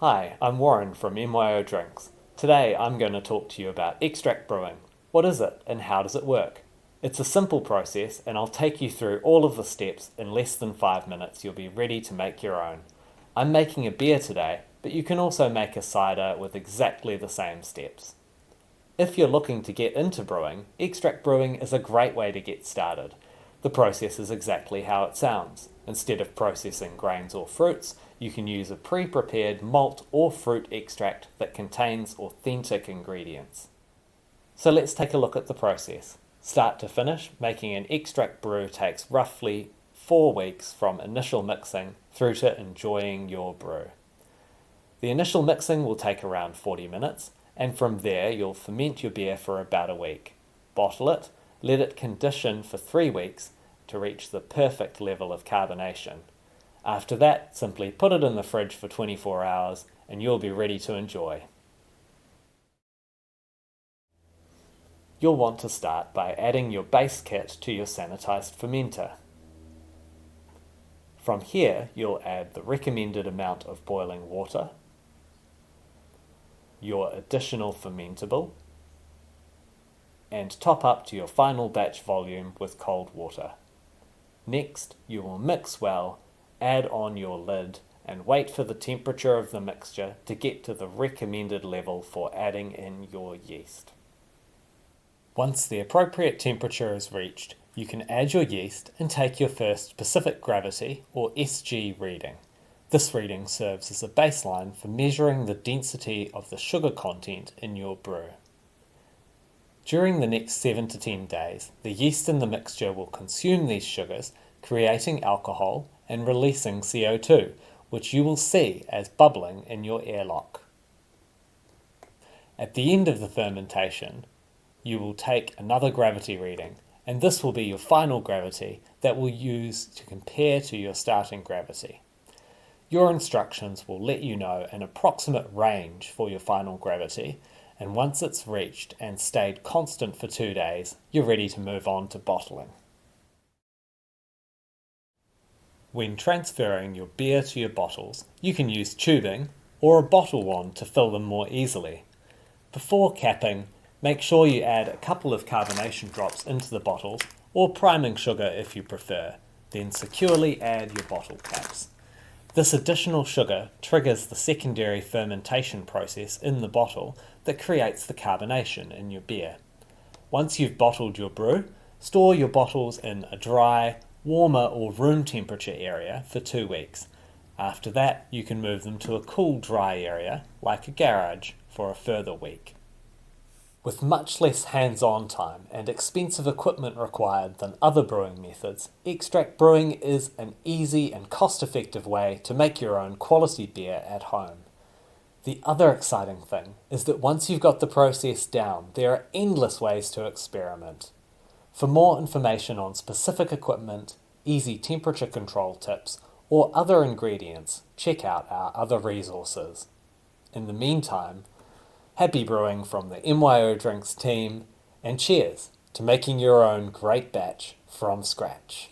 Hi, I'm Warren from MYO Drinks. Today I'm going to talk to you about extract brewing. What is it and how does it work? It's a simple process and I'll take you through all of the steps in less than 5 minutes. You'll be ready to make your own. I'm making a beer today, but you can also make a cider with exactly the same steps. If you're looking to get into brewing, extract brewing is a great way to get started. The process is exactly how it sounds. Instead of processing grains or fruits, you can use a pre-prepared malt or fruit extract that contains authentic ingredients. So let's take a look at the process. Start to finish, making an extract brew takes roughly 4 weeks from initial mixing through to enjoying your brew. The initial mixing will take around 40 minutes, and from there you'll ferment your beer for about a week. Bottle it, let it condition for 3 weeks to reach the perfect level of carbonation. After that, simply put it in the fridge for 24 hours and you'll be ready to enjoy. You'll want to start by adding your base kit to your sanitized fermenter. From here, you'll add the recommended amount of boiling water, your additional fermentable, and top up to your final batch volume with cold water. Next, you will mix well, add on your lid, and wait for the temperature of the mixture to get to the recommended level for adding in your yeast. Once the appropriate temperature is reached, you can add your yeast and take your first specific gravity or SG reading. This reading serves as a baseline for measuring the density of the sugar content in your brew. During the next 7 to 10 days, the yeast in the mixture will consume these sugars, creating alcohol and releasing CO2, which you will see as bubbling in your airlock. At the end of the fermentation, you will take another gravity reading, and this will be your final gravity that we'll use to compare to your starting gravity. Your instructions will let you know an approximate range for your final gravity, and once it's reached and stayed constant for 2 days, you're ready to move on to bottling. When transferring your beer to your bottles, you can use tubing or a bottle wand to fill them more easily. Before capping, make sure you add a couple of carbonation drops into the bottles, or priming sugar if you prefer, then securely add your bottle caps. This additional sugar triggers the secondary fermentation process in the bottle that creates the carbonation in your beer. Once you've bottled your brew, store your bottles in a dry, warmer or room temperature area for 2 weeks. After that, you can move them to a cool, dry area, like a garage, for a further week. With much less hands-on time and expensive equipment required than other brewing methods, extract brewing is an easy and cost-effective way to make your own quality beer at home. The other exciting thing is that once you've got the process down, there are endless ways to experiment. For more information on specific equipment, easy temperature control tips, or other ingredients, check out our other resources. In the meantime, happy brewing from the MYO Drinks team, and cheers to making your own great batch from scratch.